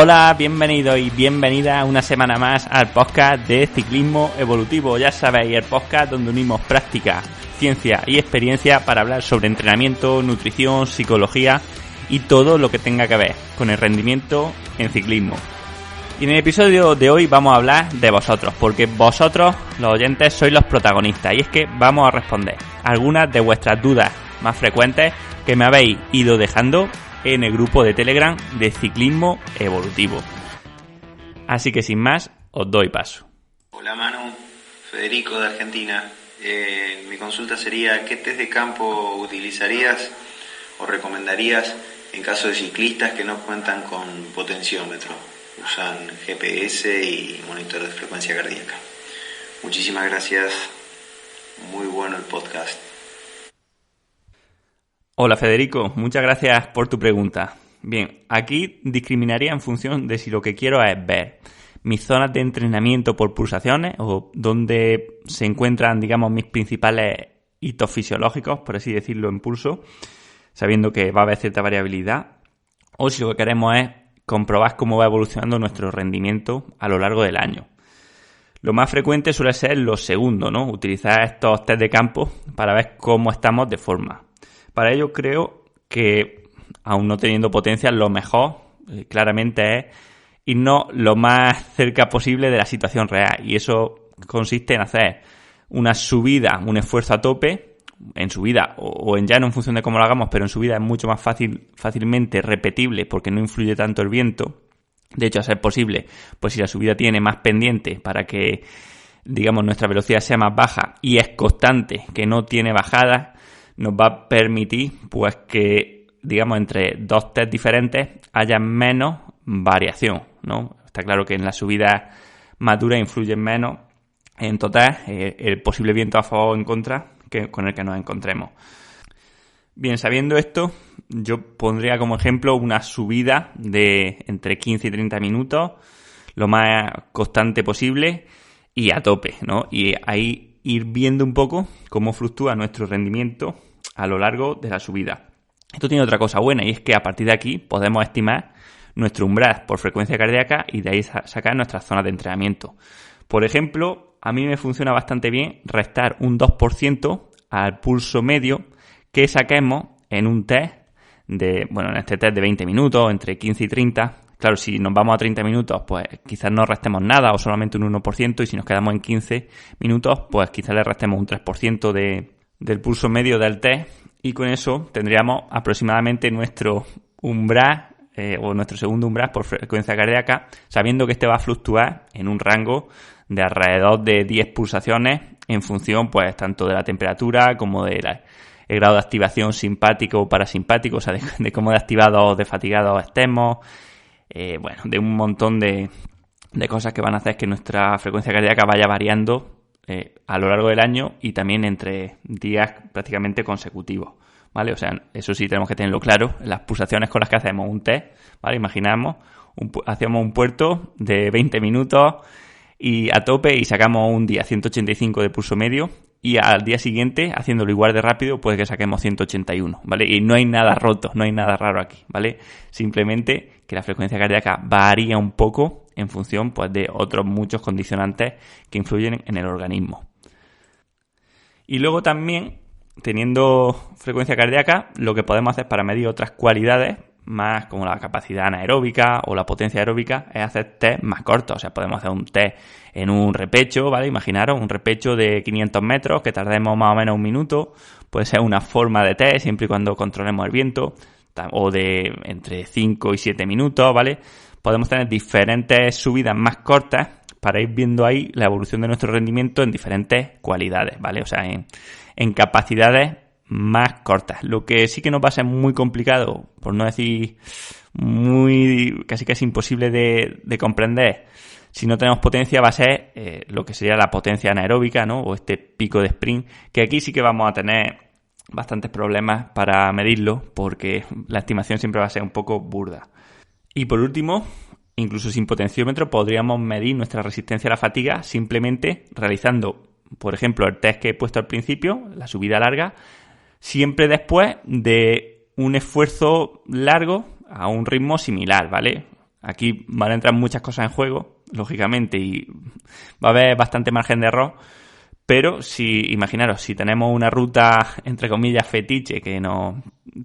Hola, bienvenido y bienvenida una semana más al podcast de Ciclismo Evolutivo. Ya sabéis, el podcast donde unimos práctica, ciencia y experiencia para hablar sobre entrenamiento, nutrición, psicología y todo lo que tenga que ver con el rendimiento en ciclismo. Y en el episodio de hoy vamos a hablar de vosotros, porque vosotros, los oyentes, sois los protagonistas. Y es que vamos a responder algunas de vuestras dudas más frecuentes que me habéis ido dejando en el grupo de Telegram de Ciclismo Evolutivo. Así que sin más, os doy paso. Hola Manu, Federico de Argentina. Mi consulta sería: ¿qué test de campo utilizarías o recomendarías en caso de ciclistas que no cuentan con potenciómetro? Usan GPS y monitor de frecuencia cardíaca. Muchísimas gracias, muy bueno el podcast. Hola Federico, muchas gracias por tu pregunta. Bien, aquí discriminaría en función de si lo que quiero es ver mis zonas de entrenamiento por pulsaciones o donde se encuentran, digamos, mis principales hitos fisiológicos, por así decirlo, en pulso, sabiendo que va a haber cierta variabilidad, o si lo que queremos es comprobar cómo va evolucionando nuestro rendimiento a lo largo del año. Lo más frecuente suele ser lo segundo, ¿no? Utilizar estos test de campo para ver cómo estamos de forma. Para ello creo que, aún no teniendo potencia, lo mejor claramente es irnos lo más cerca posible de la situación real. Y eso consiste en hacer una subida, un esfuerzo a tope, en subida o en llano en función de cómo lo hagamos, pero en subida es mucho más fácilmente repetible porque no influye tanto el viento. De hecho, a ser posible, pues si la subida tiene más pendiente para que, digamos, nuestra velocidad sea más baja y es constante, que no tiene bajadas, nos va a permitir pues que, digamos, entre dos test diferentes haya menos variación, ¿no? Está claro que en la subida más dura influyen menos en total el posible viento a favor o en contra que con el que nos encontremos. Bien, sabiendo esto, yo pondría como ejemplo una subida de entre 15 y 30 minutos, lo más constante posible y a tope, ¿no? Y ahí ir viendo un poco cómo fluctúa nuestro rendimiento a lo largo de la subida. Esto tiene otra cosa buena y es que a partir de aquí podemos estimar nuestro umbral por frecuencia cardíaca y de ahí sacar nuestras zonas de entrenamiento. Por ejemplo, a mí me funciona bastante bien restar un 2% al pulso medio que saquemos en un test en este test de 20 minutos, entre 15 y 30. Claro, si nos vamos a 30 minutos, pues quizás no restemos nada o solamente un 1%, y si nos quedamos en 15 minutos, pues quizás le restemos un 3% del pulso medio del test, y con eso tendríamos aproximadamente nuestro umbral o nuestro segundo umbral por frecuencia cardíaca, sabiendo que este va a fluctuar en un rango de alrededor de 10 pulsaciones en función pues tanto de la temperatura como de el grado de activación simpático o parasimpático, o sea, de cómo de activados o de fatigados estemos, de un montón de cosas que van a hacer que nuestra frecuencia cardíaca vaya variando a lo largo del año y también entre días prácticamente consecutivos, ¿vale? O sea, eso sí tenemos que tenerlo claro. Las pulsaciones con las que hacemos un test, ¿vale? Imaginamos, hacemos un puerto de 20 minutos y a tope y sacamos un día 185 de pulso medio y al día siguiente, haciéndolo igual de rápido, puede que saquemos 181, ¿vale? Y no hay nada roto, no hay nada raro aquí, ¿vale? Simplemente que la frecuencia cardíaca varía un poco en función pues de otros muchos condicionantes que influyen en el organismo. Y luego también, teniendo frecuencia cardíaca, lo que podemos hacer para medir otras cualidades, más como la capacidad anaeróbica o la potencia aeróbica, es hacer test más cortos. O sea, podemos hacer un test en un repecho, ¿vale? Imaginaros un repecho de 500 metros que tardemos más o menos un minuto. Puede ser una forma de test siempre y cuando controlemos el viento, o de entre 5 y 7 minutos, ¿vale? Podemos tener diferentes subidas más cortas para ir viendo ahí la evolución de nuestro rendimiento en diferentes cualidades, ¿vale? O sea, en capacidades más cortas. Lo que sí que nos va a ser muy complicado, por no decir casi imposible de comprender si no tenemos potencia, va a ser lo que sería la potencia anaeróbica, ¿no? O este pico de sprint, que aquí sí que vamos a tener bastantes problemas para medirlo porque la estimación siempre va a ser un poco burda. Y por último, incluso sin potenciómetro, podríamos medir nuestra resistencia a la fatiga simplemente realizando, por ejemplo, el test que he puesto al principio, la subida larga, siempre después de un esfuerzo largo a un ritmo similar, ¿vale? Aquí van a entrar muchas cosas en juego, lógicamente, y va a haber bastante margen de error. Pero imaginaros, si tenemos una ruta, entre comillas, fetiche, que nos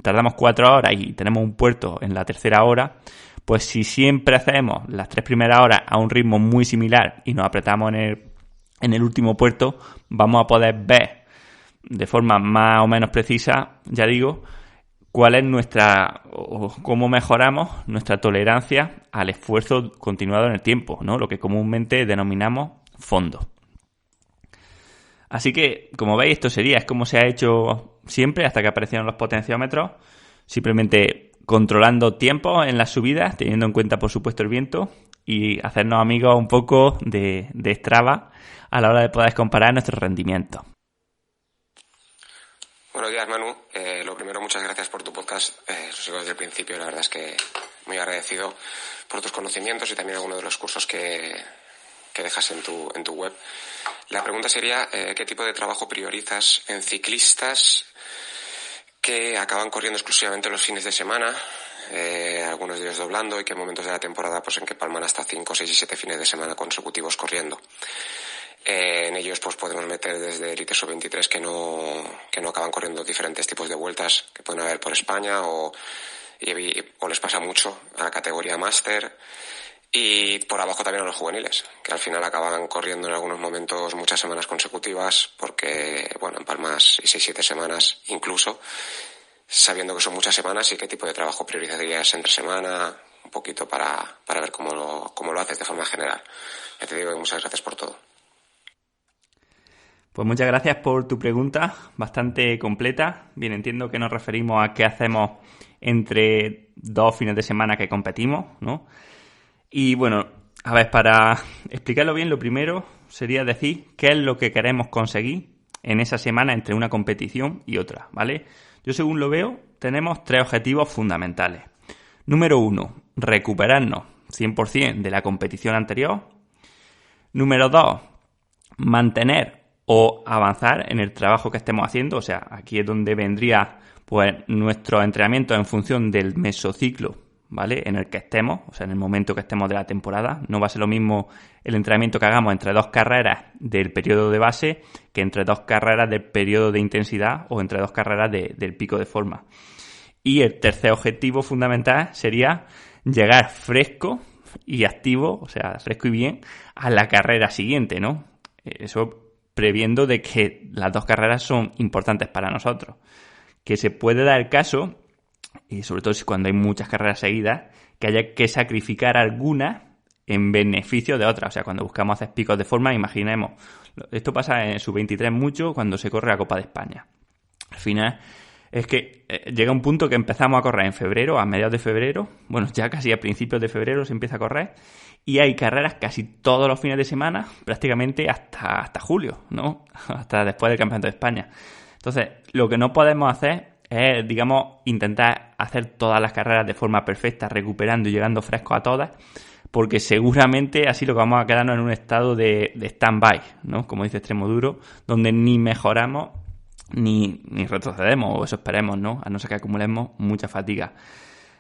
tardamos 4 horas y tenemos un puerto en la tercera hora, pues si siempre hacemos las 3 primeras horas a un ritmo muy similar y nos apretamos en el último puerto, vamos a poder ver de forma más o menos precisa, ya digo, cuál es o cómo mejoramos nuestra tolerancia al esfuerzo continuado en el tiempo, ¿no? Lo que comúnmente denominamos fondo. Así que, como veis, es como se ha hecho siempre hasta que aparecieron los potenciómetros, simplemente controlando tiempo en las subidas, teniendo en cuenta, por supuesto, el viento, y hacernos amigos un poco de Strava a la hora de poder comparar nuestros rendimientos. Buenos días, Manu. Lo primero, muchas gracias por tu podcast. Lo sigo desde el principio y la verdad es que muy agradecido por tus conocimientos y también algunos de los cursos que dejas en tu web. La pregunta sería, ¿qué tipo de trabajo priorizas en ciclistas que acaban corriendo exclusivamente los fines de semana, algunos de ellos doblando, y que en momentos de la temporada pues en que palman hasta 5, 6 y 7 fines de semana consecutivos corriendo? En ellos pues podemos meter desde élites o 23 que no acaban corriendo diferentes tipos de vueltas que pueden haber por España o les pasa mucho a la categoría máster. Y por abajo también a los juveniles, que al final acaban corriendo en algunos momentos muchas semanas consecutivas porque, bueno, en palmas y 6-7 semanas incluso, sabiendo que son muchas semanas y qué tipo de trabajo priorizarías entre semana, un poquito para ver cómo lo haces de forma general. Ya te digo que muchas gracias por todo. Pues muchas gracias por tu pregunta, bastante completa. Bien, entiendo que nos referimos a qué hacemos entre 2 fines de semana que competimos, ¿no? Y bueno, a ver, para explicarlo bien, lo primero sería decir qué es lo que queremos conseguir en esa semana entre una competición y otra, ¿vale? Yo, según lo veo, tenemos 3 objetivos fundamentales. Número 1, recuperarnos 100% de la competición anterior. Número 2, mantener o avanzar en el trabajo que estemos haciendo. O sea, aquí es donde vendría pues nuestro entrenamiento en función del mesociclo, ¿vale? En el que estemos, o sea, en el momento que estemos de la temporada. No va a ser lo mismo el entrenamiento que hagamos entre 2 carreras del periodo de base que entre 2 carreras del periodo de intensidad o entre 2 carreras del pico de forma. Y el tercer objetivo fundamental sería llegar fresco y activo, o sea, fresco y bien, a la carrera siguiente, ¿no? Eso previendo de que las 2 carreras son importantes para nosotros. Que se puede dar el caso, y sobre todo cuando hay muchas carreras seguidas, que haya que sacrificar algunas en beneficio de otras. O sea, cuando buscamos hacer picos de forma, imaginemos, esto pasa en sub-23 mucho cuando se corre la Copa de España. Al final es que llega un punto que empezamos a correr en febrero, a mediados de febrero, bueno, ya casi a principios de febrero se empieza a correr, y hay carreras casi todos los fines de semana, prácticamente hasta julio, ¿no? Hasta después del Campeonato de España. Entonces, lo que no podemos hacer es, digamos, intentar hacer todas las carreras de forma perfecta, recuperando y llegando frescos a todas, porque seguramente así lo que vamos a quedarnos en un estado de stand-by, ¿no? Como dice Extremoduro, donde ni mejoramos ni retrocedemos, o eso esperemos, ¿no? A no ser que acumulemos mucha fatiga.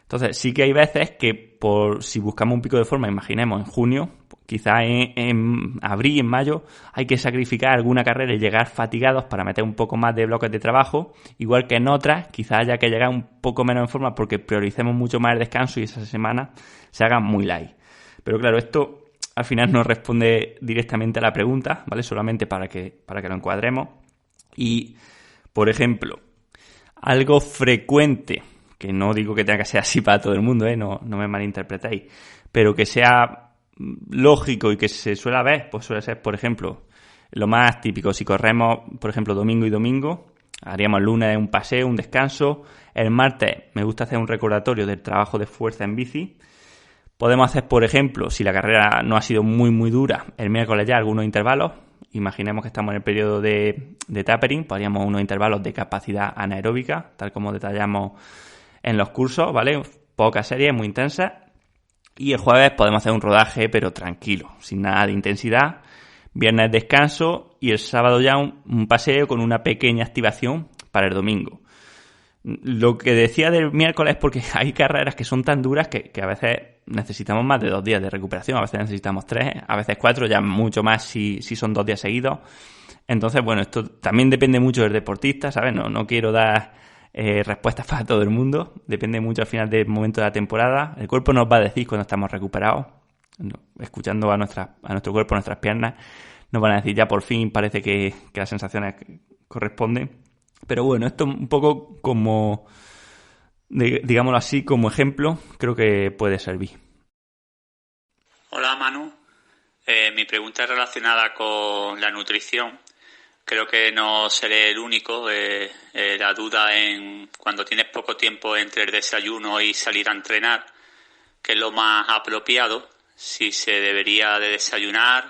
Entonces, sí que hay veces que si buscamos un pico de forma, imaginemos en junio, quizás en abril, en mayo, hay que sacrificar alguna carrera y llegar fatigados para meter un poco más de bloques de trabajo, igual que en otras, quizás haya que llegar un poco menos en forma porque prioricemos mucho más el descanso y esa semana se haga muy light. Pero claro, esto al final no responde directamente a la pregunta, ¿vale? Solamente para que lo encuadremos. Y, por ejemplo, algo frecuente, que no digo que tenga que ser así para todo el mundo, no me malinterpretéis, pero que sea lógico y que se suele ver, pues suele ser, por ejemplo, lo más típico, si corremos, por ejemplo, domingo y domingo, haríamos el lunes un paseo, un descanso, el martes me gusta hacer un recordatorio del trabajo de fuerza en bici. Podemos hacer, por ejemplo, si la carrera no ha sido muy muy dura, el miércoles ya algunos intervalos. Imaginemos que estamos en el periodo de tapering, pues haríamos unos intervalos de capacidad anaeróbica, tal como detallamos en los cursos, ¿vale? Pocas series, muy intensas. Y el jueves podemos hacer un rodaje, pero tranquilo, sin nada de intensidad. Viernes descanso y el sábado ya un paseo con una pequeña activación para el domingo. Lo que decía del miércoles es porque hay carreras que son tan duras que a veces necesitamos más de 2 días de recuperación, a veces necesitamos 3, a veces 4, ya mucho más si son 2 días seguidos. Entonces, bueno, esto también depende mucho del deportista, ¿sabes? No quiero dar respuestas para todo el mundo, depende mucho al final del momento de la temporada. El cuerpo nos va a decir cuando estamos recuperados, escuchando a nuestro cuerpo, a nuestras piernas, nos van a decir ya por fin parece que las sensaciones corresponden. Pero bueno, esto un poco como, digámoslo así, como ejemplo, creo que puede servir. Hola Manu, mi pregunta es relacionada con la nutrición. Creo que no seré el único. La duda en cuando tienes poco tiempo entre el desayuno y salir a entrenar, que es lo más apropiado, si se debería de desayunar,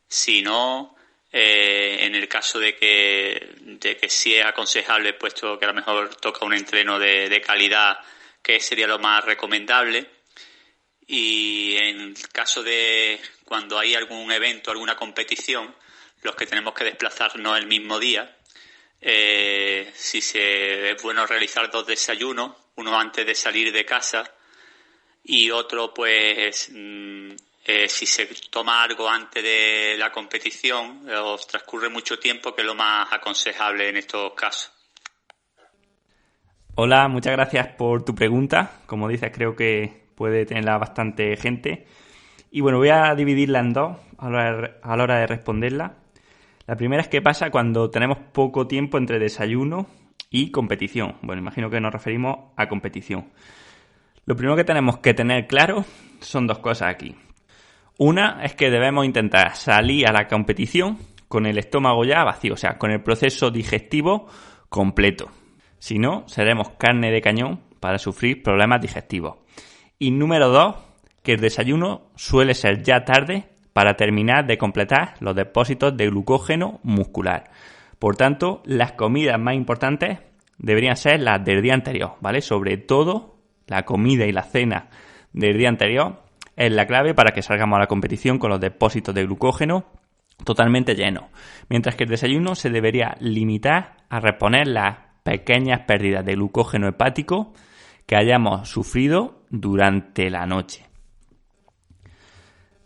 si no, en el caso de que sí es aconsejable, puesto que a lo mejor toca un entreno de calidad, que sería lo más recomendable. Y en el caso de cuando hay algún evento, alguna competición, los que tenemos que desplazarnos el mismo día, si es bueno realizar 2 desayunos, uno antes de salir de casa y otro pues si se toma algo antes de la competición o transcurre mucho tiempo, que es lo más aconsejable en estos casos. Hola, muchas gracias por tu pregunta. Como dices, creo que puede tenerla bastante gente. Y bueno, voy a dividirla en dos a la hora de responderla. La primera es qué pasa cuando tenemos poco tiempo entre desayuno y competición. Bueno, imagino que nos referimos a competición. Lo primero que tenemos que tener claro son 2 cosas aquí. Una es que debemos intentar salir a la competición con el estómago ya vacío, o sea, con el proceso digestivo completo. Si no, seremos carne de cañón para sufrir problemas digestivos. Y número 2, que el desayuno suele ser ya tarde para terminar de completar los depósitos de glucógeno muscular. Por tanto, las comidas más importantes deberían ser las del día anterior, ¿vale? Sobre todo, la comida y la cena del día anterior es la clave para que salgamos a la competición con los depósitos de glucógeno totalmente llenos. Mientras que el desayuno se debería limitar a reponer las pequeñas pérdidas de glucógeno hepático que hayamos sufrido durante la noche.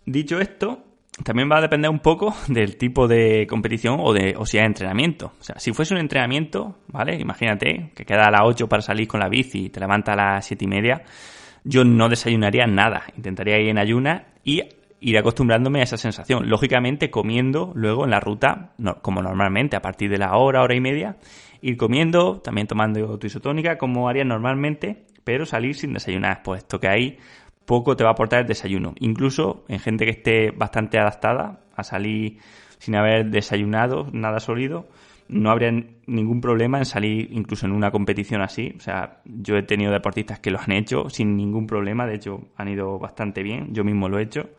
Dicho esto, también va a depender un poco del tipo de competición o si es entrenamiento. O sea, si fuese un entrenamiento, ¿vale? Imagínate que queda a las 8 para salir con la bici y te levantas a las 7:30. Yo no desayunaría nada. Intentaría ir en ayunas y ir acostumbrándome a esa sensación. Lógicamente comiendo luego en la ruta, como normalmente, a partir de la hora y media, ir comiendo, también tomando tu isotónica, como haría normalmente, pero salir sin desayunar, puesto que ahí poco te va a aportar el desayuno. Incluso en gente que esté bastante adaptada a salir sin haber desayunado nada sólido, no habría ningún problema en salir incluso en una competición así. O sea, yo he tenido deportistas que lo han hecho sin ningún problema, de hecho han ido bastante bien, yo mismo lo he hecho.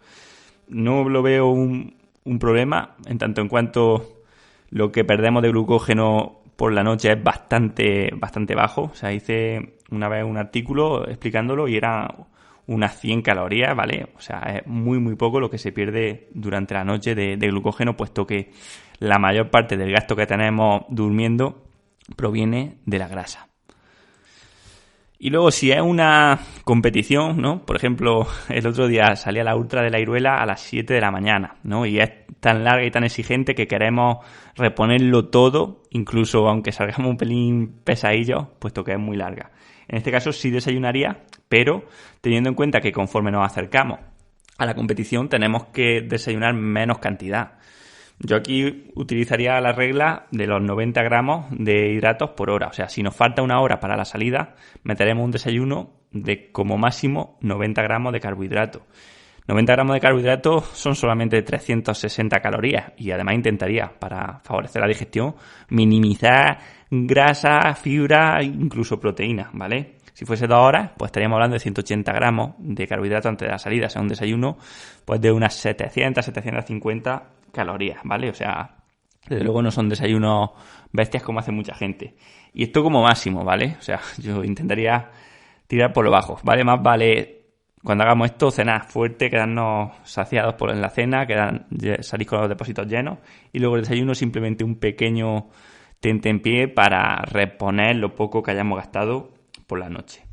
No lo veo un problema en tanto en cuanto lo que perdemos de glucógeno por la noche es bastante bajo. O sea, hice una vez un artículo explicándolo y era unas 100 calorías, ¿vale? O sea, es muy poco lo que se pierde durante la noche de glucógeno, puesto que la mayor parte del gasto que tenemos durmiendo proviene de la grasa. Y luego, si es una competición, ¿no? Por ejemplo, el otro día salí a la Ultra de la Iruela a las 7 de la mañana, ¿no? Y es tan larga y tan exigente que queremos reponerlo todo, incluso aunque salgamos un pelín pesadillos, puesto que es muy larga. En este caso sí desayunaría, pero teniendo en cuenta que conforme nos acercamos a la competición tenemos que desayunar menos cantidad. Yo aquí utilizaría la regla de los 90 gramos de hidratos por hora. O sea, si nos falta una hora para la salida, meteremos un desayuno de como máximo 90 gramos de carbohidratos. 90 gramos de carbohidratos son solamente 360 calorías y además intentaría, para favorecer la digestión, minimizar grasa, fibra e incluso proteínas, ¿vale? Si fuese 2 horas, pues estaríamos hablando de 180 gramos de carbohidratos antes de la salida, o sea, un desayuno pues de unas 700, 750 calorías, ¿vale? O sea, desde luego no son desayunos bestias como hace mucha gente. Y esto como máximo, ¿vale? O sea, yo intentaría tirar por lo bajo, ¿vale? Más vale cuando hagamos esto, cenar fuerte, quedarnos saciados en la cena, salir con los depósitos llenos y luego el desayuno simplemente un pequeño tentempié para reponer lo poco que hayamos gastado por la noche.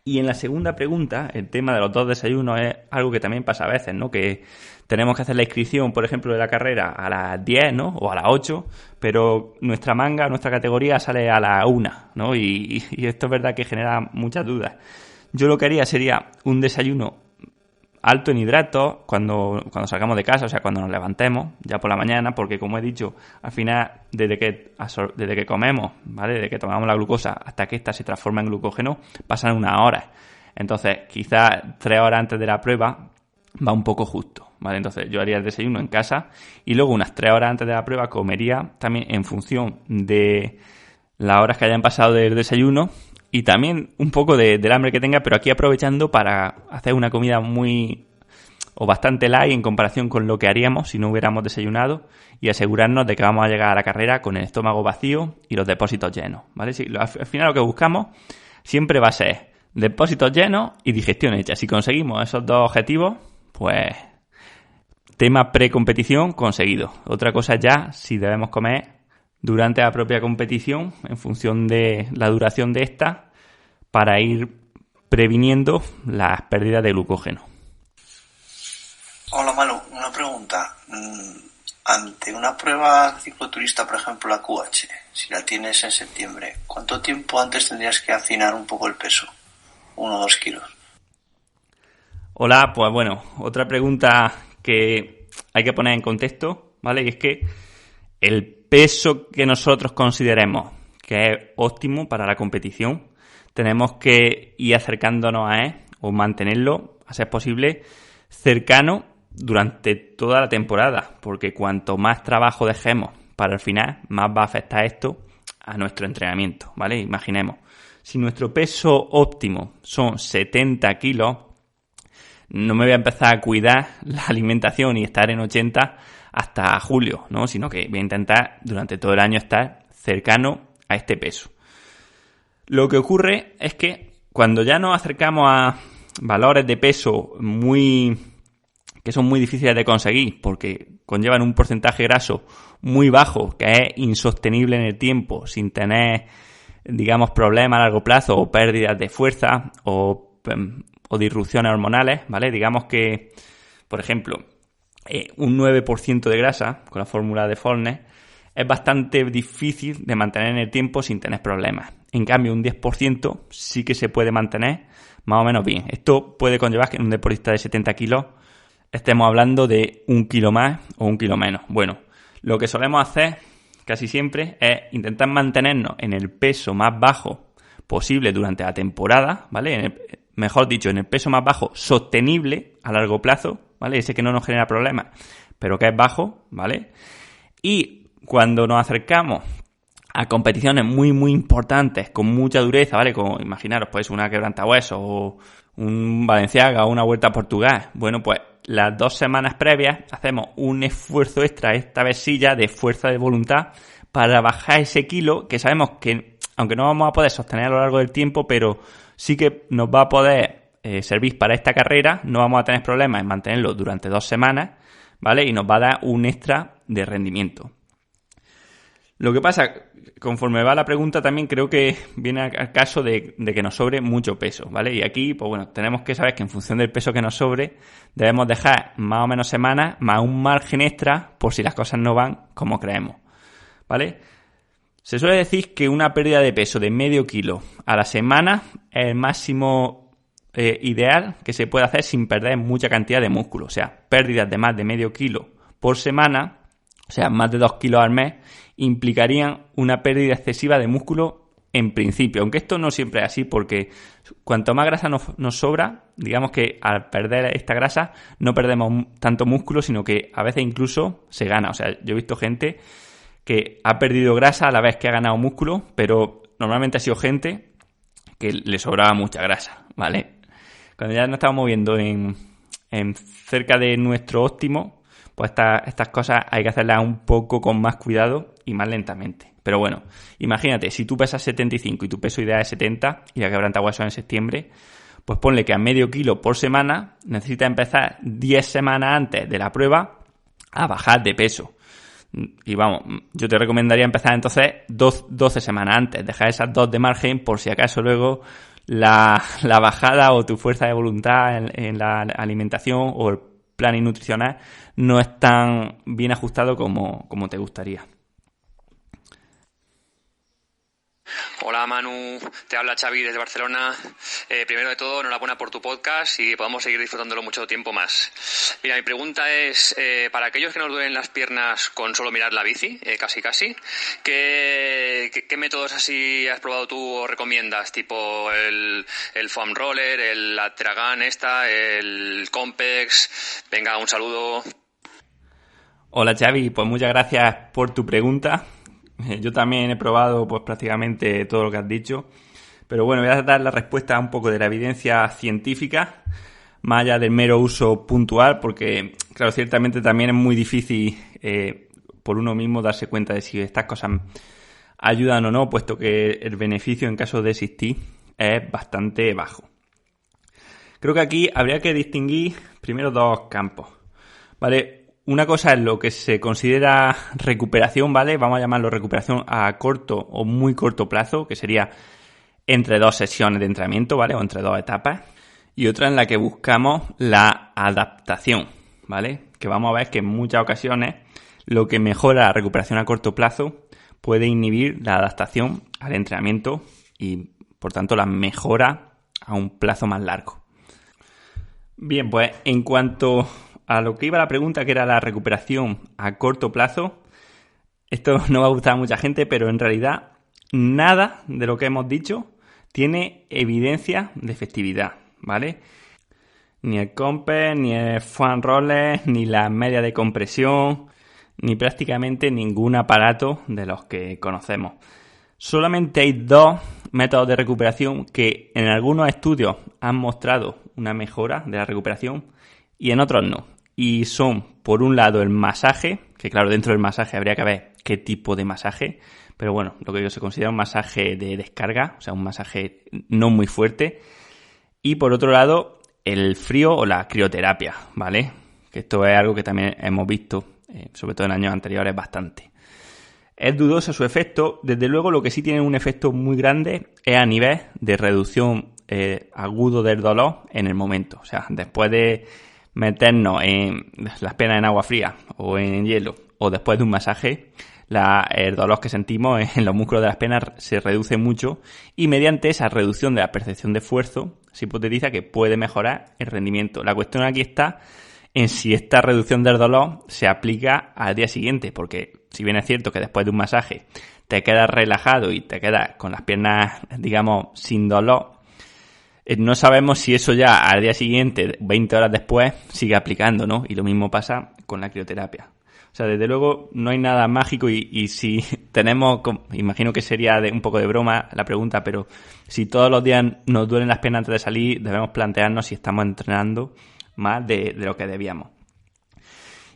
Y en la segunda pregunta, el tema de los 2 desayunos es algo que también pasa a veces, ¿no? Que tenemos que hacer la inscripción, por ejemplo, de la carrera a las 10, ¿no? O a las 8, pero nuestra categoría sale a las 1, ¿no? Y esto es verdad que genera muchas dudas. Yo lo que haría sería un desayuno alto en hidratos cuando salgamos de casa, o sea, cuando nos levantemos ya por la mañana, porque como he dicho, al final, desde que comemos, ¿vale? Desde que tomamos la glucosa hasta que ésta se transforma en glucógeno, pasan unas horas. Entonces, quizás 3 horas antes de la prueba va un poco justo, ¿vale? Entonces, yo haría el desayuno en casa y luego unas 3 horas antes de la prueba comería también en función de las horas que hayan pasado del desayuno y también un poco del hambre que tenga, pero aquí aprovechando para hacer una comida bastante light en comparación con lo que haríamos si no hubiéramos desayunado y asegurarnos de que vamos a llegar a la carrera con el estómago vacío y los depósitos llenos, ¿vale? Al final lo que buscamos siempre va a ser depósitos llenos y digestión hecha. Si conseguimos esos 2 objetivos, pues tema precompetición conseguido. Otra cosa ya si debemos comer durante la propia competición en función de la duración de esta para ir previniendo las pérdidas de glucógeno. Hola Manu, una pregunta. Ante una prueba cicloturista, por ejemplo la QH, si la tienes en septiembre, ¿cuánto tiempo antes tendrías que afinar un poco el peso? 1 o 2 kilos. Hola, pues bueno, otra pregunta que hay que poner en contexto, ¿vale? Y es que el peso que nosotros consideremos que es óptimo para la competición, tenemos que ir acercándonos a él o mantenerlo, a ser posible, cercano durante toda la temporada, porque cuanto más trabajo dejemos para el final, más va a afectar esto a nuestro entrenamiento, ¿vale? Imaginemos, si nuestro peso óptimo son 70 kilos, no me voy a empezar a cuidar la alimentación y estar en 80 hasta julio, ¿no? Sino que voy a intentar durante todo el año estar cercano a este peso. Lo que ocurre es que cuando ya nos acercamos a valores de peso que son muy difíciles de conseguir porque conllevan un porcentaje graso muy bajo que es insostenible en el tiempo sin tener, digamos, problemas a largo plazo o pérdidas de fuerza o disrupciones hormonales, ¿vale? Digamos que, por ejemplo, un 9% de grasa con la fórmula de Follner es bastante difícil de mantener en el tiempo sin tener problemas. En cambio, un 10% sí que se puede mantener más o menos bien. Esto puede conllevar que en un deportista de 70 kilos estemos hablando de 1 kilo más o 1 kilo menos. Bueno, lo que solemos hacer casi siempre es intentar mantenernos en el peso más bajo posible durante la temporada, ¿vale? Mejor dicho, en el peso más bajo sostenible a largo plazo, ¿vale? Ese que no nos genera problemas, pero que es bajo, ¿vale? Y cuando nos acercamos a competiciones muy, muy importantes, con mucha dureza, ¿vale? Como imaginaros, pues una quebrantahuesos o un Balenciaga o una Vuelta a Portugal. Bueno, pues las 2 semanas previas hacemos un esfuerzo extra, esta vez sí ya de fuerza de voluntad, para bajar ese kilo que sabemos que, aunque no vamos a poder sostener a lo largo del tiempo, pero sí que nos va a poder servir para esta carrera, no vamos a tener problemas en mantenerlo durante 2 semanas, ¿vale? Y nos va a dar un extra de rendimiento. Lo que pasa, conforme va la pregunta, también creo que viene al caso de que nos sobre mucho peso, ¿vale? Y aquí, pues bueno, tenemos que saber que en función del peso que nos sobre, debemos dejar más o menos semanas, más un margen extra, por si las cosas no van como creemos, ¿vale? Se suele decir que una pérdida de peso de medio kilo a la semana es el máximo ideal que se puede hacer sin perder mucha cantidad de músculo. O sea, pérdidas de más de medio kilo por semana, o sea, más de 2 kilos al mes, implicarían una pérdida excesiva de músculo en principio. Aunque esto no siempre es así, porque cuanto más grasa nos sobra, digamos que al perder esta grasa no perdemos tanto músculo, sino que a veces incluso se gana. O sea, yo he visto gente que ha perdido grasa a la vez que ha ganado músculo, pero normalmente ha sido gente que le sobraba mucha grasa, ¿vale? Cuando ya nos estamos moviendo en cerca de nuestro óptimo, pues estas cosas hay que hacerlas un poco con más cuidado y más lentamente. Pero bueno, imagínate, si tú pesas 75 y tu peso ideal es 70 y la quebrantahuesos en septiembre, pues ponle que a medio kilo por semana necesitas empezar 10 semanas antes de la prueba a bajar de peso. Y vamos, yo te recomendaría empezar entonces 12 semanas antes, dejar esas 2 de margen por si acaso luego la bajada o tu fuerza de voluntad en la alimentación o el plan nutricional no es tan bien ajustado como te gustaría. Hola Manu, te habla Xavi desde Barcelona. Primero de todo, enhorabuena por tu podcast y podamos seguir disfrutándolo mucho tiempo más. Mira, mi pregunta es, para aquellos que nos duelen las piernas con solo mirar la bici, casi, ¿qué métodos así has probado tú o recomiendas? Tipo el foam roller, la Tragan el Compex. Venga, un saludo. Hola Xavi, pues muchas gracias por tu pregunta. Yo también he probado pues prácticamente todo lo que has dicho, pero bueno, voy a dar la respuesta un poco de la evidencia científica, más allá del mero uso puntual, porque claro, ciertamente también es muy difícil por uno mismo darse cuenta de si estas cosas ayudan o no, puesto que el beneficio en caso de existir es bastante bajo. Creo que aquí habría que distinguir primero dos campos, ¿vale? Una cosa es lo que se considera recuperación, ¿vale? Vamos a llamarlo recuperación a corto o muy corto plazo, que sería entre 2 sesiones de entrenamiento, ¿vale? O entre 2 etapas. Y otra en la que buscamos la adaptación, ¿vale? Que vamos a ver que en muchas ocasiones lo que mejora la recuperación a corto plazo puede inhibir la adaptación al entrenamiento y, por tanto, la mejora a un plazo más largo. Bien, pues en cuanto a lo que iba la pregunta, que era la recuperación a corto plazo, esto no va a gustar a mucha gente, pero en realidad nada de lo que hemos dicho tiene evidencia de efectividad, ¿vale? Ni el Compex, ni el foam roller, ni las medias de compresión, ni prácticamente ningún aparato de los que conocemos. Solamente hay 2 métodos de recuperación que en algunos estudios han mostrado una mejora de la recuperación y en otros no. Y son, por un lado, el masaje, que claro, dentro del masaje habría que ver qué tipo de masaje, pero bueno, lo que se considera un masaje de descarga, o sea, un masaje no muy fuerte. Y por otro lado, el frío o la crioterapia, ¿vale? Que esto es algo que también hemos visto, sobre todo en años anteriores, bastante. Es dudoso su efecto. Desde luego, lo que sí tiene un efecto muy grande es a nivel de reducción agudo del dolor en el momento. O sea, después de meternos en las piernas en agua fría o en hielo o después de un masaje, el dolor que sentimos en los músculos de las piernas se reduce mucho y mediante esa reducción de la percepción de esfuerzo se hipotetiza que puede mejorar el rendimiento. La cuestión aquí está en si esta reducción del dolor se aplica al día siguiente, porque si bien es cierto que después de un masaje te quedas relajado y te quedas con las piernas, digamos, sin dolor, no sabemos si eso ya al día siguiente, 20 horas después, sigue aplicando, ¿no? Y lo mismo pasa con la crioterapia. O sea, desde luego no hay nada mágico y si tenemos, imagino que sería un poco de broma la pregunta, pero si todos los días nos duelen las piernas antes de salir, debemos plantearnos si estamos entrenando más de lo que debíamos.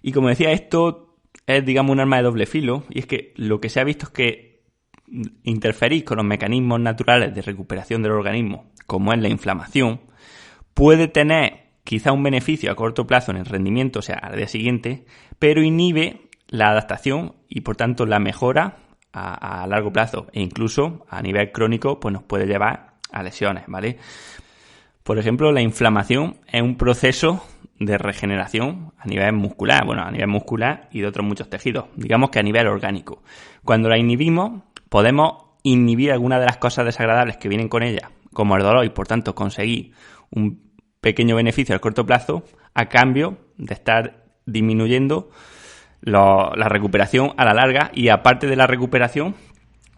Y como decía, esto es, digamos, un arma de doble filo, y es que lo que se ha visto es que interferir con los mecanismos naturales de recuperación del organismo, como es la inflamación, puede tener quizá un beneficio a corto plazo en el rendimiento, o sea, al día siguiente, pero inhibe la adaptación y por tanto la mejora a largo plazo e incluso a nivel crónico pues nos puede llevar a lesiones, ¿vale? Por ejemplo, la inflamación es un proceso de regeneración a nivel muscular, y de otros muchos tejidos, digamos que a nivel orgánico. Cuando la inhibimos, podemos inhibir algunas de las cosas desagradables que vienen con ella, como el dolor, y por tanto conseguir un pequeño beneficio al corto plazo a cambio de estar disminuyendo la recuperación a la larga y aparte de la recuperación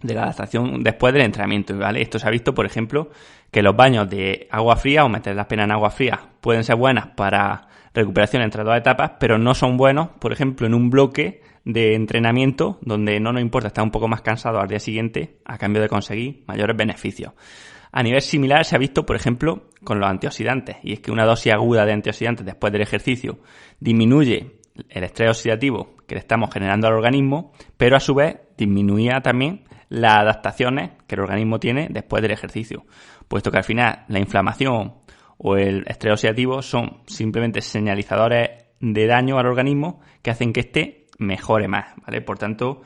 de la adaptación después del entrenamiento, ¿vale? Esto se ha visto, por ejemplo, que los baños de agua fría o meter las piernas en agua fría pueden ser buenas para recuperación entre 2 etapas, pero no son buenos, por ejemplo, en un bloque de entrenamiento donde no nos importa estar un poco más cansado al día siguiente a cambio de conseguir mayores beneficios. A nivel similar se ha visto, por ejemplo, con los antioxidantes, y es que una dosis aguda de antioxidantes después del ejercicio disminuye el estrés oxidativo que le estamos generando al organismo, pero a su vez disminuía también las adaptaciones que el organismo tiene después del ejercicio, puesto que al final la inflamación o el estrés oxidativo son simplemente señalizadores de daño al organismo que hacen que éste mejore más, ¿vale? Por tanto,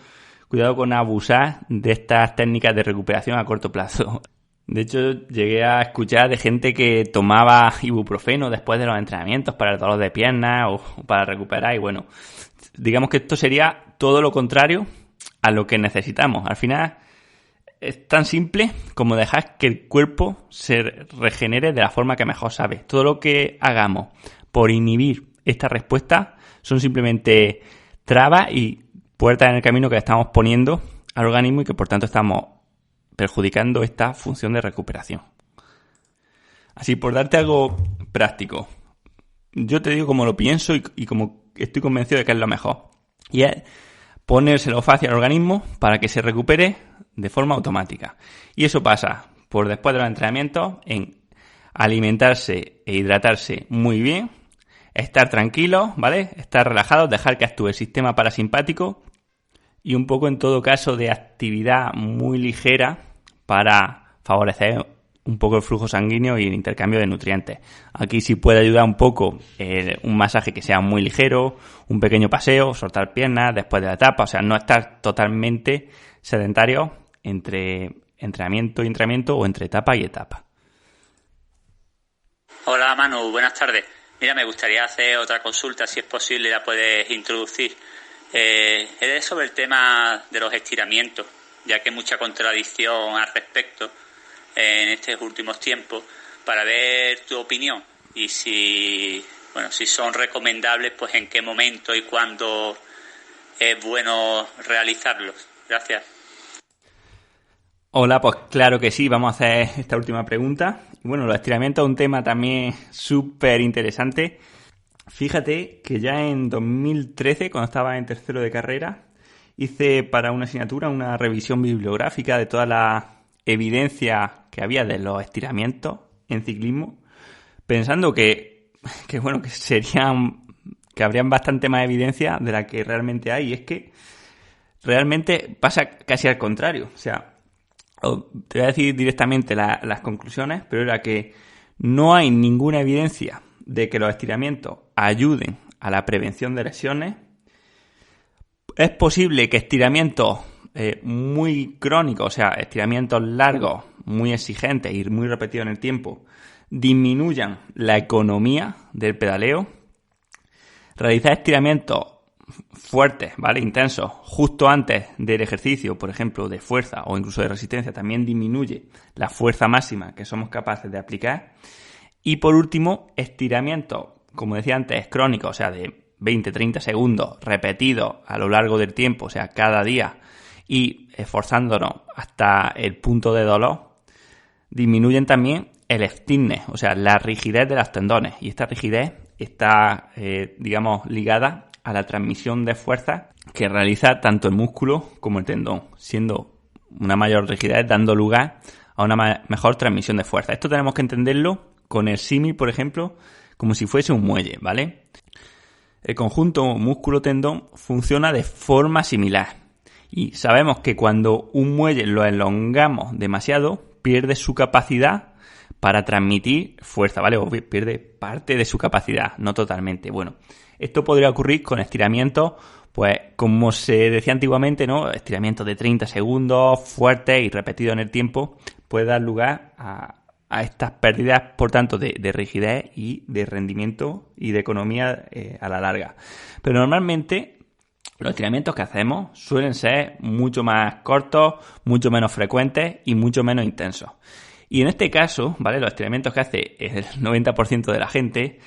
cuidado con abusar de estas técnicas de recuperación a corto plazo. De hecho, llegué a escuchar de gente que tomaba ibuprofeno después de los entrenamientos para el dolor de piernas o para recuperar. Y bueno, digamos que esto sería todo lo contrario a lo que necesitamos. Al final es tan simple como dejar que el cuerpo se regenere de la forma que mejor sabe. Todo lo que hagamos por inhibir esta respuesta son simplemente trabas y puertas en el camino que le estamos poniendo al organismo y que por tanto estamos perjudicando esta función de recuperación. Así, por darte algo práctico, yo te digo como lo pienso y como estoy convencido de que es lo mejor. Y es ponérselo fácil al organismo para que se recupere de forma automática. Y eso pasa por después de los entrenamientos en alimentarse e hidratarse muy bien, estar tranquilos, ¿vale? Estar relajados, dejar que actúe el sistema parasimpático y un poco en todo caso de actividad muy ligera para favorecer un poco el flujo sanguíneo y el intercambio de nutrientes. Aquí sí puede ayudar un poco un masaje que sea muy ligero, un pequeño paseo, soltar piernas después de la etapa, o sea, no estar totalmente sedentario entre entrenamiento y entrenamiento o entre etapa y etapa. Hola Manu, buenas tardes. Mira, me gustaría hacer otra consulta, si es posible, la puedes introducir. Es sobre el tema de los estiramientos, ya que hay mucha contradicción al respecto en estos últimos tiempos, para ver tu opinión y si son recomendables, pues en qué momento y cuándo es bueno realizarlos. Gracias. Hola, pues claro que sí, vamos a hacer esta última pregunta. Bueno, los estiramientos es un tema también súper interesante. Fíjate que ya en 2013, cuando estaba en tercero de carrera, hice para una asignatura una revisión bibliográfica de toda la evidencia que había de los estiramientos en ciclismo, pensando que habrían bastante más evidencia de la que realmente hay. Y es que realmente pasa casi al contrario. O sea, te voy a decir directamente las conclusiones, pero era que no hay ninguna evidencia de que los estiramientos ayuden a la prevención de lesiones. Es posible que estiramientos muy crónicos, o sea, estiramientos largos, muy exigentes y muy repetidos en el tiempo, disminuyan la economía del pedaleo. Realizar estiramientos fuertes, ¿vale? Intensos, justo antes del ejercicio, por ejemplo, de fuerza o incluso de resistencia, también disminuye la fuerza máxima que somos capaces de aplicar. Y por último, estiramientos, como decía antes, crónicos, o sea, de 20-30 segundos repetidos a lo largo del tiempo, o sea, cada día, y esforzándonos hasta el punto de dolor, disminuyen también el stiffness, o sea, la rigidez de los tendones. Y esta rigidez está, ligada a la transmisión de fuerza que realiza tanto el músculo como el tendón, siendo una mayor rigidez dando lugar a una mejor transmisión de fuerza. Esto tenemos que entenderlo con el símil, por ejemplo, como si fuese un muelle, ¿vale? El conjunto músculo-tendón funciona de forma similar y sabemos que cuando un muelle lo elongamos demasiado, pierde su capacidad para transmitir fuerza, ¿vale? O pierde parte de su capacidad, no totalmente. Bueno, esto podría ocurrir con estiramientos, pues como se decía antiguamente, ¿no? Estiramientos de 30 segundos, fuertes y repetidos en el tiempo, puede dar lugar a estas pérdidas, por tanto, de rigidez y de rendimiento y de economía a la larga. Pero normalmente los estiramientos que hacemos suelen ser mucho más cortos, mucho menos frecuentes y mucho menos intensos. Y en este caso, ¿vale? Los estiramientos que hace el 90% de la gente,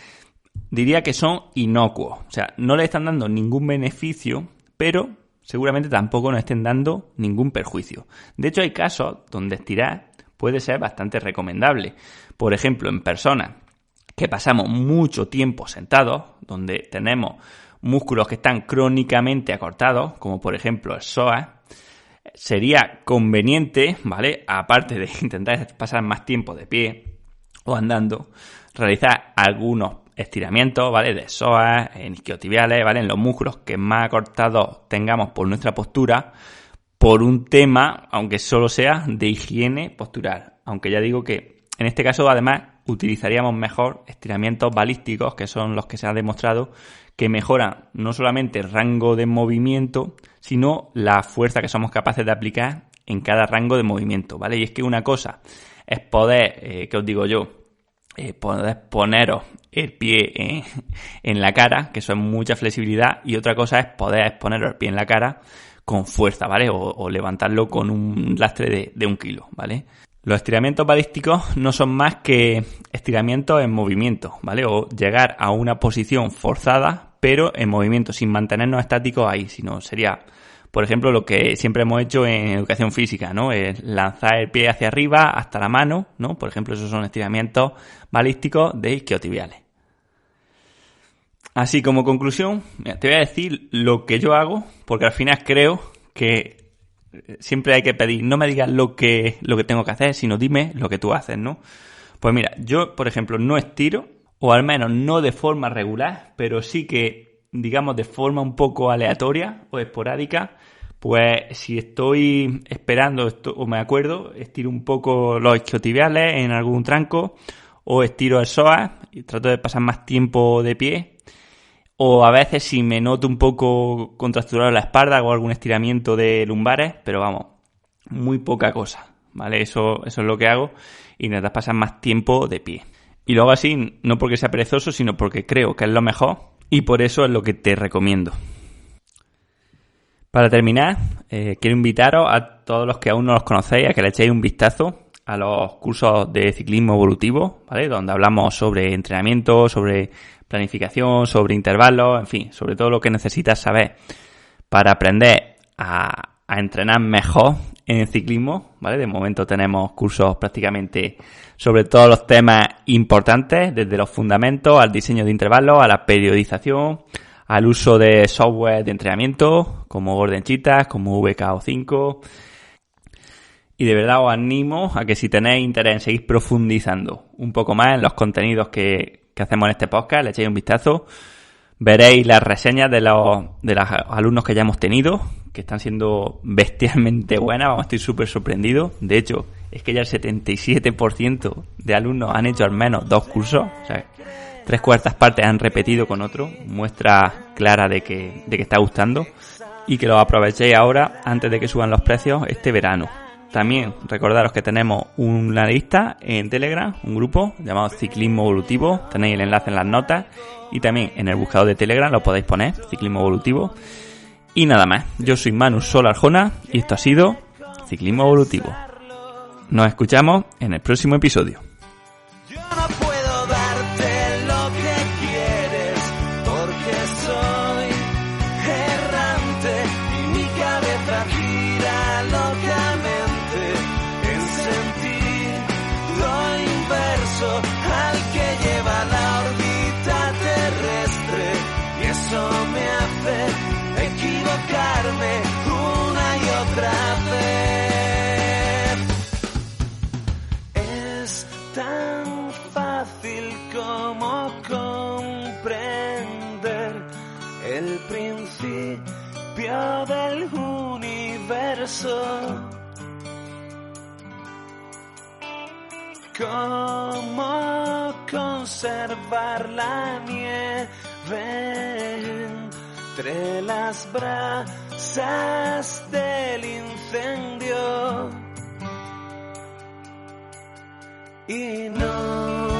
diría que son inocuos. O sea, no le están dando ningún beneficio, pero seguramente tampoco nos estén dando ningún perjuicio. De hecho, hay casos donde estirar puede ser bastante recomendable. Por ejemplo, en personas que pasamos mucho tiempo sentados, donde tenemos músculos que están crónicamente acortados, como por ejemplo el psoas, sería conveniente, ¿vale? Aparte de intentar pasar más tiempo de pie o andando, realizar algunos estiramientos, ¿vale? De psoas, en isquiotibiales, ¿vale? En los músculos que más acortados tengamos por nuestra postura, por un tema, aunque solo sea de higiene postural. Aunque ya digo que en este caso además utilizaríamos mejor estiramientos balísticos, que son los que se ha demostrado que mejoran no solamente el rango de movimiento, sino la fuerza que somos capaces de aplicar en cada rango de movimiento, ¿vale? Y es que una cosa es poder, ¿qué os digo yo? Poder poneros el pie en la cara, que eso es mucha flexibilidad, y otra cosa es poder poneros el pie en la cara con fuerza, ¿vale? O levantarlo con un lastre de 1 kilo, ¿vale? Los estiramientos balísticos no son más que estiramientos en movimiento, ¿vale? O llegar a una posición forzada, pero en movimiento, sin mantenernos estáticos ahí, sino sería, por ejemplo, lo que siempre hemos hecho en educación física, ¿no? Es lanzar el pie hacia arriba hasta la mano, ¿no? Por ejemplo, esos son estiramientos balísticos de isquiotibiales. Así como conclusión, mira, te voy a decir lo que yo hago, porque al final creo que siempre hay que pedir, no me digas lo que tengo que hacer, sino dime lo que tú haces, ¿no? Pues mira, yo, por ejemplo, no estiro, o al menos no de forma regular, pero sí que, digamos, de forma un poco aleatoria o esporádica, pues si estoy esperando o me acuerdo, estiro un poco los isquiotibiales en algún tranco, o estiro el psoas y trato de pasar más tiempo de pie. O a veces si me noto un poco contracturado la espalda, hago algún estiramiento de lumbares, pero vamos, muy poca cosa, ¿vale? Eso es lo que hago y necesitas pasar más tiempo de pie. Y lo hago así, no porque sea perezoso, sino porque creo que es lo mejor y por eso es lo que te recomiendo. Para terminar, quiero invitaros a todos los que aún no los conocéis a que le echéis un vistazo a los cursos de ciclismo evolutivo, ¿vale? Donde hablamos sobre entrenamiento, sobre planificación, sobre intervalos, en fin, sobre todo lo que necesitas saber para aprender a entrenar mejor en el ciclismo, ¿vale? De momento tenemos cursos prácticamente sobre todos los temas importantes, desde los fundamentos al diseño de intervalos, a la periodización, al uso de software de entrenamiento como Gordon Cheetah, como VKO5. Y de verdad os animo a que si tenéis interés en seguir profundizando un poco más en los contenidos que hacemos en este podcast, le echéis un vistazo. Veréis las reseñas de los alumnos que ya hemos tenido, que están siendo bestialmente buenas. Vamos, estoy súper sorprendido. De hecho, es que ya el 77% de alumnos han hecho al menos 2 cursos. O sea, 3/4 partes han repetido con otro. Muestra clara de que está gustando. Y que lo aprovechéis ahora, antes de que suban los precios, este verano. También recordaros que tenemos una lista en Telegram, un grupo llamado Ciclismo Evolutivo. Tenéis el enlace en las notas y también en el buscador de Telegram lo podéis poner, Ciclismo Evolutivo. Y nada más, yo soy Manu Sol Arjona y esto ha sido Ciclismo Evolutivo. Nos escuchamos en el próximo episodio. Al que lleva la órbita terrestre, y eso me hace equivocarme una y otra vez. Es tan fácil como comprender el principio del universo. Cómo conservar la nieve entre las brasas del incendio y no